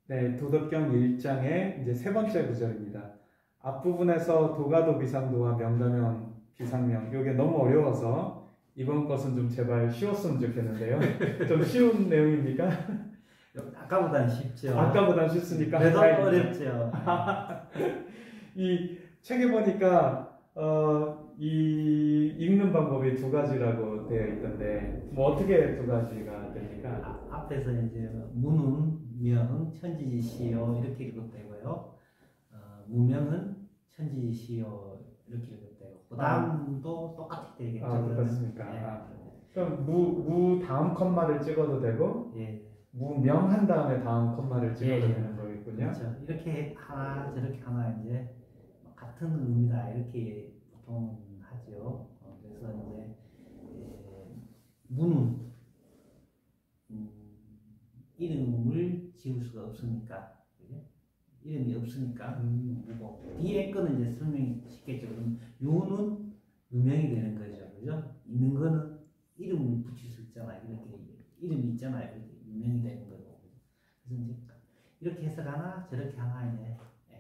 네, 도덕경 1장의 이제 세 번째 구절입니다. 앞부분에서 도가도 비상도와 명가명 비상명, 이게 너무 어려워서 이번 것은 좀 제발 쉬웠으면 좋겠는데요. 좀 쉬운 내용입니까? 아까보다는 쉽죠. 아까보다는 쉽습니까? 그래도 어렵죠. 이 책에 보니까 이 읽는 방법이 두 가지라고 되어 있던데 뭐 어떻게 두 가지가 됩니까? 앞에서 이제 무는 명 천지시요 이렇게 읽었대고요. 무명은 천지시요 이렇게 읽었대요. 그 다음도 똑같이 되겠죠. 그렇습니까? 예. 그럼 무 다음 컴마를 찍어도 되고 예. 무명한 다음에 다음 컴마를 찍어도 되는 거겠군요. 그렇죠. 이렇게 하나 저렇게 하나 이제 같은 의미다 이렇게 보통 하죠. 그래서 이제 무는 이름을 지을 수가 없으니까, 그죠? 이름이 없으니까 무고 뒤에 거는 이제 설명이 쉽겠죠. 그럼 유는 유명이 되는 거죠, 그죠? 있는 거는 이름을 붙일 수 있잖아요. 이렇게 이름이 있잖아요. 이렇게 유명이 되는 거고. 그래서 이제 이렇게 해석하나 저렇게 하나 이제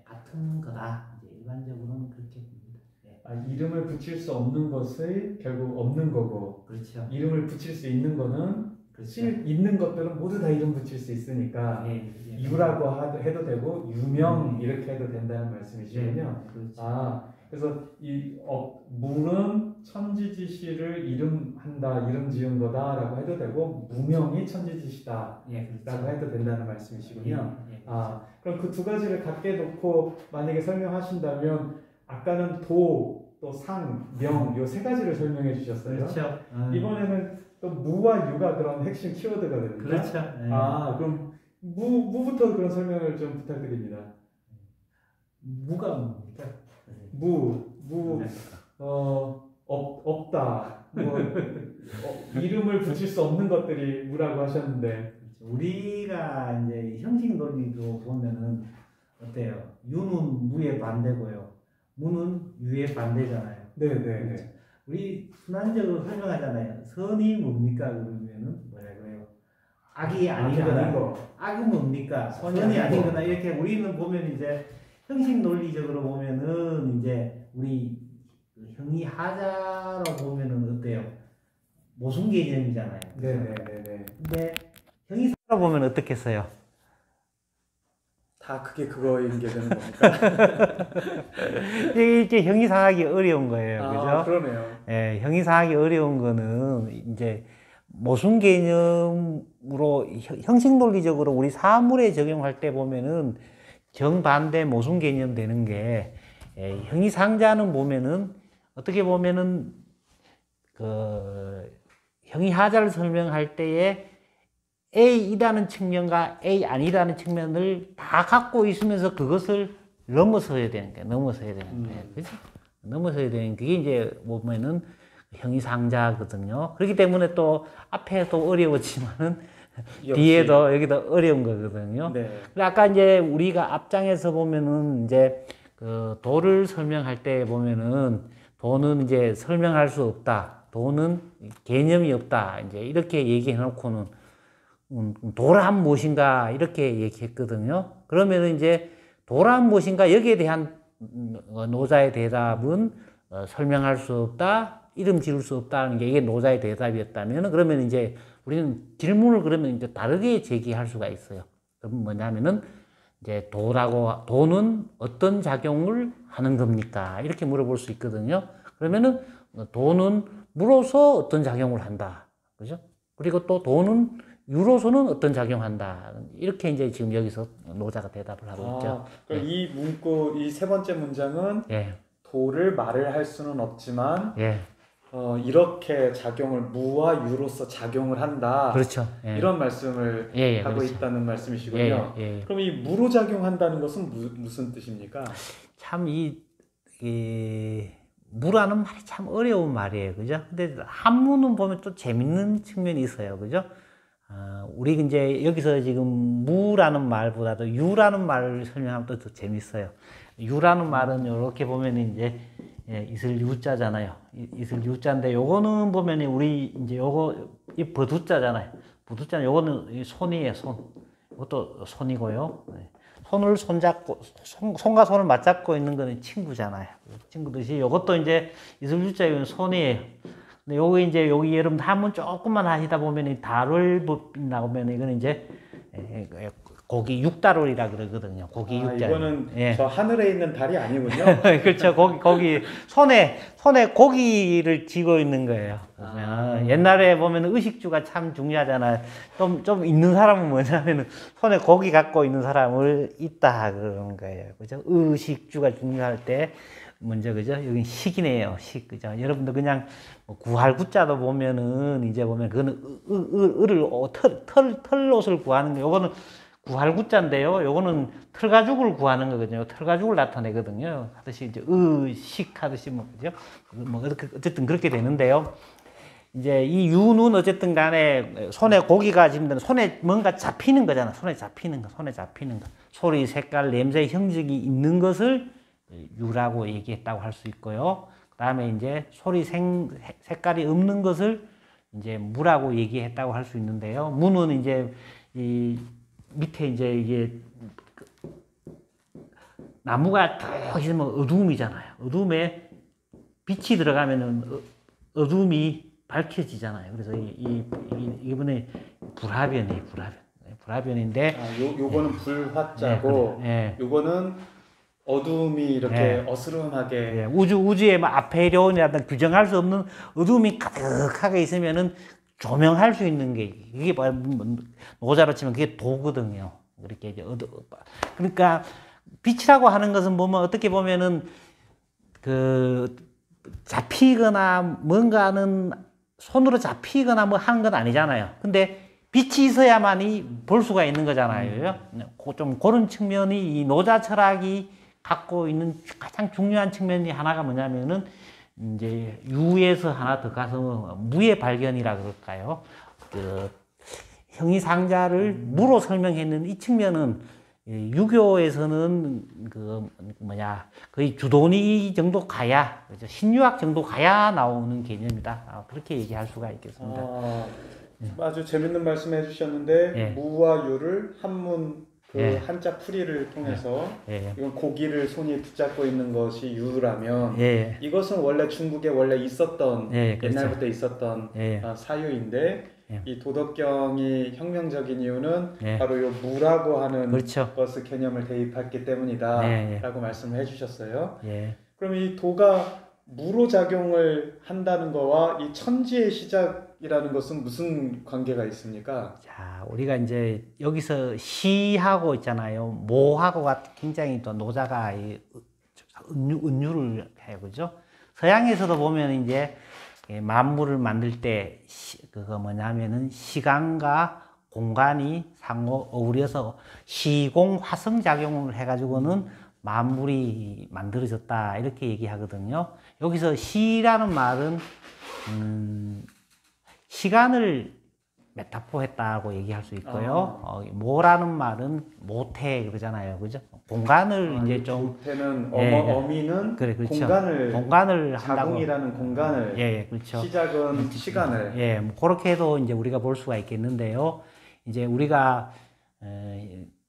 같은 거다. 이제 일반적으로는 그렇게 봅니다. 예. 이름을 붙일 수 없는 것이 결국 없는 거고, 그렇죠. 이름을 붙일 수 있는 거는 그렇죠. 있는 것들은 모두 다 이름 붙일 수 있으니까 유라고 해도 되고 유명 이렇게 해도 된다는 말씀이시군요. 그렇죠. 그래서 이 무는 천지지시를 이름 지은 거다라고 해도 되고 무명이 천지지시다라고 그렇죠. 해도 된다는 말씀이시군요. 그렇죠. 그럼 그 두 가지를 같게 놓고 만약에 설명하신다면 아까는 도, 또 상, 명 요 세 가지를 설명해 주셨어요. 그렇죠. 이번에는 또 무와 유가 그런 핵심 키워드가 됩니다. 그렇죠. 그럼 무부터 그런 설명을 좀 부탁드립니다. 무가 뭡니까? 없다. 이름을 붙일 수 없는 것들이 무라고 하셨는데 우리가 이제 형식 논리도 보면은 어때요? 유는 무의 반대고요. 무는 유의 반대잖아요. 네네. 우리 순환적으로 설명하잖아요. 선이 뭡니까? 그러면은 뭐라고요? 악이 아니거나 악은 뭡니까? 선이 아니거나 이렇게 우리는 보면 이제 형식 논리적으로 보면은 이제 우리 형이 하자로 보면은 어때요? 모순 개념이잖아요. 네네네. 근데 형이 사로 보면 어떻겠어요? 다 그게 그거인 게 되는 겁니까? 이게 형이상하기 어려운 거예요. 그죠? 그러네요. 예, 형이상하기 어려운 거는 이제 모순 개념으로 형식 논리적으로 우리 사물에 적용할 때 보면은 정반대 모순 개념 되는 게 형이상자는 보면은 어떻게 보면은 그 형이하자를 설명할 때에 A이라는 측면과 A 아니라는 측면을 다 갖고 있으면서 그것을 넘어서야 되는 거예요. 넘어서야 되는 거예요. 그죠? 넘어서야 되는 그게 이제 보면은 형이상자거든요. 그렇기 때문에 또 앞에도 어려웠지만은 뒤에도 여기도 어려운 거거든요. 네. 아까 이제 우리가 앞장에서 보면은 이제 그 도를 설명할 때 보면은 도는 이제 설명할 수 없다. 도는 개념이 없다. 이제 이렇게 얘기해 놓고는 도란 무엇인가 이렇게 얘기했거든요. 그러면 이제 도란 무엇인가 여기에 대한 노자의 대답은 설명할 수 없다, 이름 지을 수 없다는 게 이게 노자의 대답이었다면 그러면 이제 우리는 질문을 그러면 이제 다르게 제기할 수가 있어요. 그럼 뭐냐면은 이제 도는 어떤 작용을 하는 겁니까? 이렇게 물어볼 수 있거든요. 그러면은 도는 무로서 어떤 작용을 한다, 그죠? 그리고 또 도는 유로서는 어떤 작용한다. 이렇게 이제 지금 여기서 노자가 대답을 하고 있죠. 그럼 이 문구, 이 세 번째 문장은 도를 말을 할 수는 없지만 이렇게 작용을 무와 유로서 작용을 한다. 그렇죠. 이런 말씀을 하고 그렇죠. 있다는 말씀이시군요. 그럼 이 무로 작용한다는 것은 무슨 뜻입니까? 참 무라는 말이 참 어려운 말이에요. 그죠? 근데 한문은 보면 또 재밌는 측면이 있어요. 그죠? 우리 이제 여기서 지금 무라는 말보다도 유라는 말을 설명하면 또 더 재밌어요. 유라는 말은 이렇게 보면 이제 이슬 유자잖아요. 이슬 유자인데 요거는 보면 우리 이제 요거 이 버두자잖아요. 버두자는 요거는 손이에요, 손. 그것도 손이고요. 네. 손을 손잡고 손과 손을 맞잡고 있는 거는 친구잖아요. 친구듯이 이것도 이제 이슬주자의 손이에요. 근데 요거 이제 여기 여러분 한번 조금만 하시다 보면 이 다룰법 나오면 이거는 이제 고기 육다룰이라 그러거든요. 고기 육자. 이거는 예. 저 하늘에 있는 달이 아니군요. 그렇죠. 거기 손에 고기를 쥐고 있는 거예요. 옛날에 보면 의식주가 참 중요하잖아요. 좀 있는 사람은 뭐냐면은 손에 고기 갖고 있는 사람을 있다 그러는 거예요. 그죠? 의식주가 중요할 때 먼저 그죠? 여기 식이네요. 식 그죠? 여러분들 그냥 구할구자도 보면은 이제 보면 그거는 털옷을 구하는 거. 요거는 구할구자인데요. 요거는 털가죽을 구하는 거거든요. 털가죽을 나타내거든요. 하듯이 이제 의식 하듯이 뭐 그죠? 뭐 어쨌든 그렇게 되는데요. 이제 이 유는 어쨌든 간에 손에 고기가 지금 손에 뭔가 잡히는 거잖아. 손에 잡히는 거. 소리, 색깔, 냄새, 형식이 있는 것을 유라고 얘기했다고 할 수 있고요. 그다음에 이제 소리, 색깔이 없는 것을 이제 무라고 얘기했다고 할 수 있는데요. 무는 이제 이 밑에 이제 이게 나무가 딱 있으면 어두움이잖아요. 어두움에 빛이 들어가면은 어두움이 밝혀지잖아요. 그래서 이번에 불화변인데. 요거는 불화자고, 요거는 어두움이 이렇게 어스름하게. 우주의 뭐 아페리온이라든 규정할 수 없는 어두움이 가득하게 있으면은 조명할 수 있는 게 이게 노자로 치면 그게 도거든요. 그렇게 이제 그러니까 빛이라고 하는 것은 보면 어떻게 보면은 그 잡히거나 뭔가는 손으로 잡히거나 뭐 하는 건 아니잖아요. 근데 빛이 있어야만이 볼 수가 있는 거잖아요. 좀 그런 측면이 이 노자 철학이 갖고 있는 가장 중요한 측면이 하나가 뭐냐면은 이제 유에서 하나 더 가서 무의 발견이라 그럴까요? 그 형이상자를 무로 설명했는 이 측면은 유교에서는 그 거의 주도니 정도 가야, 그죠? 신유학 정도 가야 나오는 개념이다. 그렇게 얘기할 수가 있겠습니다. 아주 재밌는 말씀 해주셨는데 무와 유를 한문 한자 풀이를 통해서 이건 고기를 손이 붙잡고 있는 것이 유라면 이것은 원래 중국에 원래 있었던 옛날부터 있었던 사유인데 이 도덕경이 혁명적인 이유는 바로 요 무라고 하는 것을 개념을 대입했기 때문이다 라고 말씀을 해주셨어요. 그럼 이 도가 무로 작용을 한다는 거와 이 천지의 시작이라는 것은 무슨 관계가 있습니까? 자, 우리가 이제 여기서 시하고 있잖아요. 모하고가 굉장히 또 노자가 은유를 해요. 그죠? 서양에서도 보면 이제 만물을 만들 때 그거 뭐냐면은 시간과 공간이 상호 어우러서 시공화성작용을 해가지고는 만물이 만들어졌다 이렇게 얘기하거든요. 여기서 시라는 말은 시간을 메타포했다고 얘기할 수 있고요. 모라는 말은 모태 그러잖아요, 그죠? 공간을 이제 좀 모태는 어미는 그렇죠. 공간을 한다고. 자궁이라는 공간을 그렇죠. 시작은 시간을 뭐 그렇게도 이제 우리가 볼 수가 있겠는데요. 이제 우리가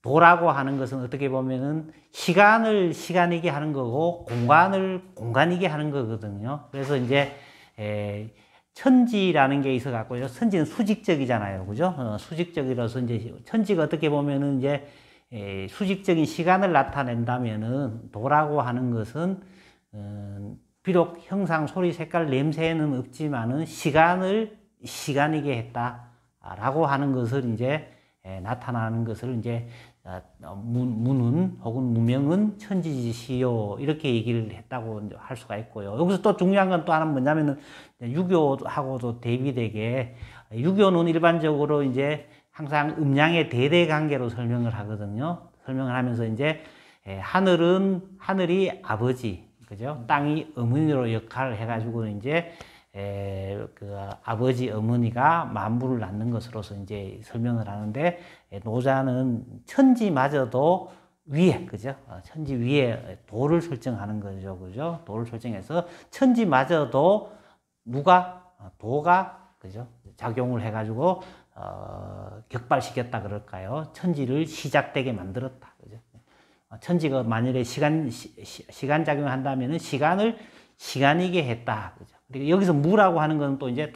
도라고 하는 것은 어떻게 보면은 시간을 시간이게 하는 거고 공간을 공간이게 하는 거거든요. 그래서 이제 천지라는 게 있어 갖고요. 천지는 수직적이잖아요. 그죠? 수직적이라서 이제 천지가 어떻게 보면은 이제 수직적인 시간을 나타낸다면은 도라고 하는 것은 비록 형상, 소리, 색깔, 냄새는 없지만은 시간을 시간이게 했다라고 하는 것을 이제 나타나는 것을 이제 무는 혹은 무명은 천지지시요 이렇게 얘기를 했다고 할 수가 있고요. 여기서 또 중요한 건 또 하나 뭐냐면은 유교하고도 대비되게 유교는 일반적으로 이제 항상 음양의 대대 관계로 설명을 하거든요. 설명을 하면서 이제 하늘이 아버지, 그죠? 땅이 어머니로 역할을 해가지고 이제 그 아버지 어머니가 만물을 낳는 것으로서 이제 설명을 하는데 노자는 천지마저도 위에, 그죠? 천지 위에 도를 설정하는 거죠, 그죠? 도를 설정해서 천지마저도 도가, 그죠? 작용을 해가지고 격발시켰다 그럴까요? 천지를 시작되게 만들었다. 그죠? 천지가 만일에 시간 작용을 한다면은 시간이게 했다. 그죠? 그리고 여기서 무라고 하는 건 또 이제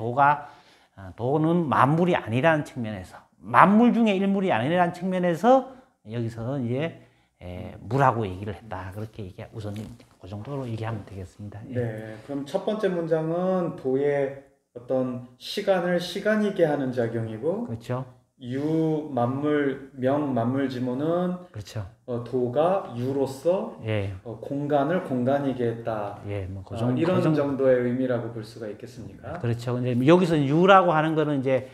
도는 만물이 아니라는 측면에서, 만물 중에 일물이 아니라는 측면에서 여기서 이제 무라고 얘기를 했다. 그렇게 우선 그 정도로 얘기하면 되겠습니다. 예. 네, 그럼 첫 번째 문장은 도의 어떤 시간을 시간이게 하는 작용이고, 그렇죠. 유 만물 명 만물 지모는 그렇죠. 도가 유로서 예. 공간을 공간이게 했다. 예, 뭐 이런 정도의 의미라고 볼 수가 있겠습니까? 그렇죠. 근데 여기서 유라고 하는 거는 이제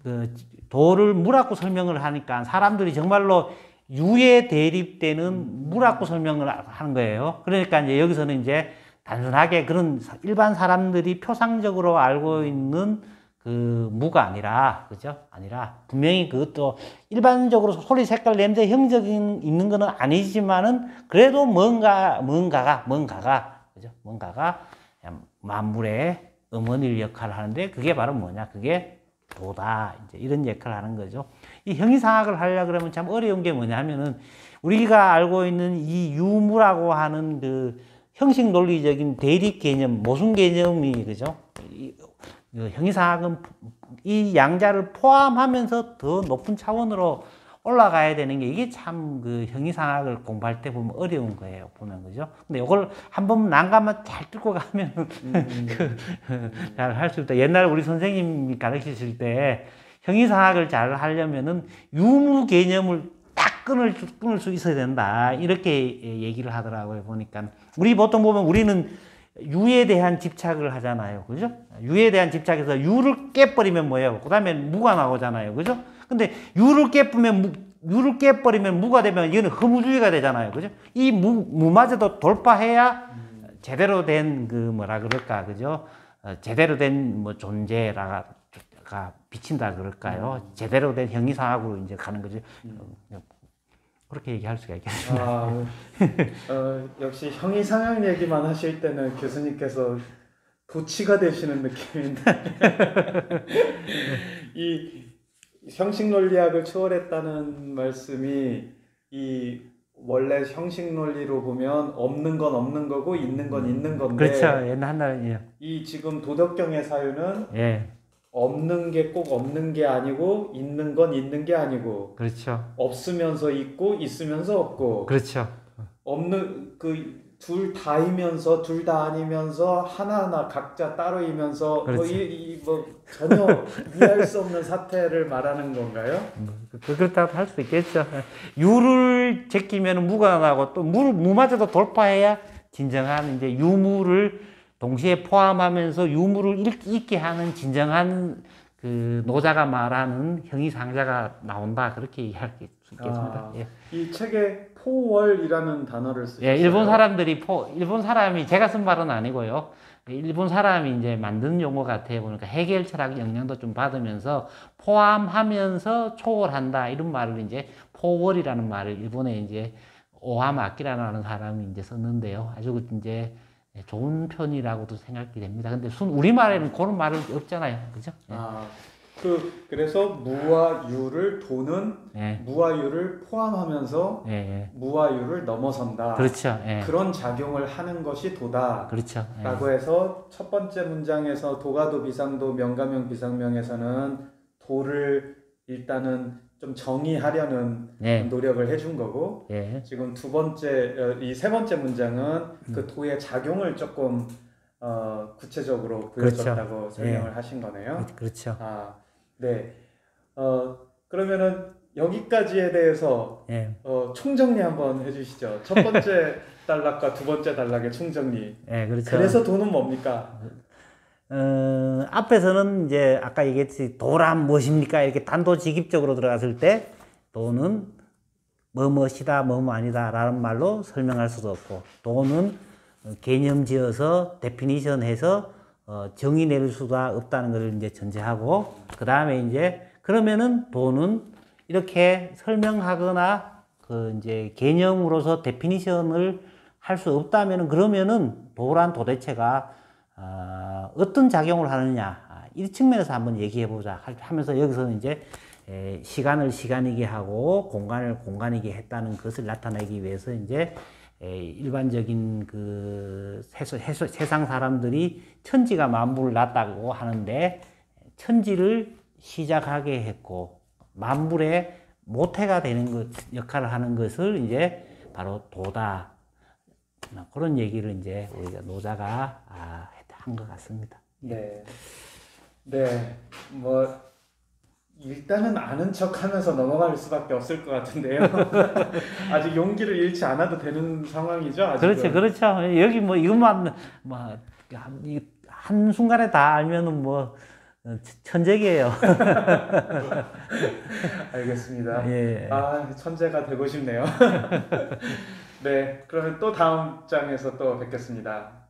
그 도를 무라고 설명을 하니까 사람들이 정말로 유에 대립되는 무라고 설명을 하는 거예요. 그러니까 이제 여기서는 이제 단순하게 그런 일반 사람들이 표상적으로 알고 있는 그 무가 아니라, 그죠? 아니라 분명히 그것도 일반적으로 소리, 색깔, 냄새, 형적인 있는 거는 아니지만은 그래도 뭔가가 그죠? 뭔가가 만물의 어머니를 역할을 하는데 그게 바로 뭐냐? 그게 도다. 이제 이런 역할을 하는 거죠. 이 형이상학을 하려 그러면 참 어려운 게 뭐냐면은 우리가 알고 있는 이 유무라고 하는 그 형식 논리적인 대립 개념, 모순 개념이, 그죠? 형이상학은 이 양자를 포함하면서 더 높은 차원으로 올라가야 되는 게 이게 참 그 형이상학을 공부할 때 보면 어려운 거예요. 보면, 그죠? 근데 이걸 한번 난감한 잘 뚫고 가면 잘 할 수 있다. 옛날 우리 선생님이 가르치실 때 형이상학을 잘 하려면은 유무 개념을 딱 끊을 수 있어야 된다. 이렇게 얘기를 하더라고요. 보니까. 우리 보통 보면 우리는 유에 대한 집착을 하잖아요. 그죠? 유에 대한 집착에서 유를 깨버리면 뭐예요? 그 다음에 무가 나오잖아요. 그죠? 근데 유를 깨버리면 무가 되면 이거는 허무주의가 되잖아요. 그죠? 이 무마저도 돌파해야 제대로 된 그 뭐라 그럴까. 그죠? 제대로 된 뭐 존재가 비친다 그럴까요? 제대로 된 형이상학으로 이제 가는 거죠. 그렇게 얘기할 수가 있겠습니다. 역시 형이상학 얘기만 하실 때는 교수님께서 도치가 되시는 느낌인데 이 형식 논리학을 초월했다는 말씀이 이 원래 형식 논리로 보면 없는 건 없는 거고 있는 건 있는 건데, 그렇죠. 옛날 이 지금 도덕경의 사유는 예. 없는 게 꼭 없는 게 아니고 있는 건 있는 게 아니고, 그렇죠. 없으면서 있고 있으면서 없고, 그렇죠. 없는 그 둘 다이면서 둘 다 아니면서 하나하나 각자 따로이면서 그렇죠. 뭐 전혀 이해할 수 없는 사태를 말하는 건가요? 그렇다고 할 수 있겠죠. 유를 제끼면 무가 나고 또 무마저도 돌파해야 진정한 이제 유무를 동시에 포함하면서 유무를 있게 하는 진정한 그 노자가 말하는 형이상자가 나온다. 그렇게 이해할 수 있겠습니다. 예. 이 책에 포월이라는 단어를 쓰셨어요. 예, 일본 사람이 제가 쓴 말은 아니고요. 일본 사람이 이제 만든 용어 같아요. 보니까 해겔 철학 영향도 좀 받으면서 포함하면서 초월한다. 이런 말을 이제 포월이라는 말을 일본에 이제 오하마 아키라라는 사람이 이제 썼는데요. 아주 이제 좋은 편이라고도 생각이 됩니다. 근데 우리말에는 그런 말은 없잖아요. 그죠? 예. 그래서 무와 유를 도는 예. 무와 유를 포함하면서 예. 무와 유를 넘어선다. 그렇죠. 예. 그런 작용을 하는 것이 도다. 그렇죠. 예. 라고 해서 첫 번째 문장에서 도가도 비상도 명가명 비상명에서는 도를 일단은 좀 정의하려는 예. 노력을 해준 거고, 예. 지금 이 세 번째 문장은 그 도의 작용을 조금 구체적으로 보여줬다고 그렇죠. 설명을 예. 하신 거네요. 그렇죠. 네. 그러면은 여기까지에 대해서 예. 총정리 한번 해주시죠. 첫 번째 단락과 두 번째 단락의 총정리. 예, 그렇죠. 그래서 도는 뭡니까? 앞에서는 이제 아까 얘기했듯이 도란 무엇입니까? 이렇게 단도직입적으로 들어갔을 때 도는 뭐뭐시다, 뭐뭐 아니다 라는 말로 설명할 수도 없고, 도는 개념 지어서 데피니션 해서 정의 내릴 수가 없다는 것을 이제 전제하고, 그 다음에 이제 그러면은 도는 이렇게 설명하거나 그 이제 개념으로서 데피니션을 할 수 없다면은, 그러면은 도란 도대체가 어떤 작용을 하느냐, 이 측면에서 한번 얘기해 보자 하면서 여기서는 이제 시간을 시간이게 하고 공간을 공간이게 했다는 것을 나타내기 위해서 이제 일반적인 그 세상 사람들이 천지가 만물을 낳았다고 하는데 천지를 시작하게 했고 만물의 모태가 되는 것 역할을 하는 것을 이제 바로 도다. 그런 얘기를 이제 우리가 노자가 한 것 같습니다. 네. 네. 뭐 일단은 아는 척하면서 넘어갈 수밖에 없을 것 같은데요. 아직 용기를 잃지 않아도 되는 상황이죠. 아직은. 그렇죠. 여기 뭐 이것만 뭐 한 순간에 다 알면은 뭐 천재기예요. 알겠습니다. 예. 천재가 되고 싶네요. 네, 그러면 또 다음 장에서 또 뵙겠습니다.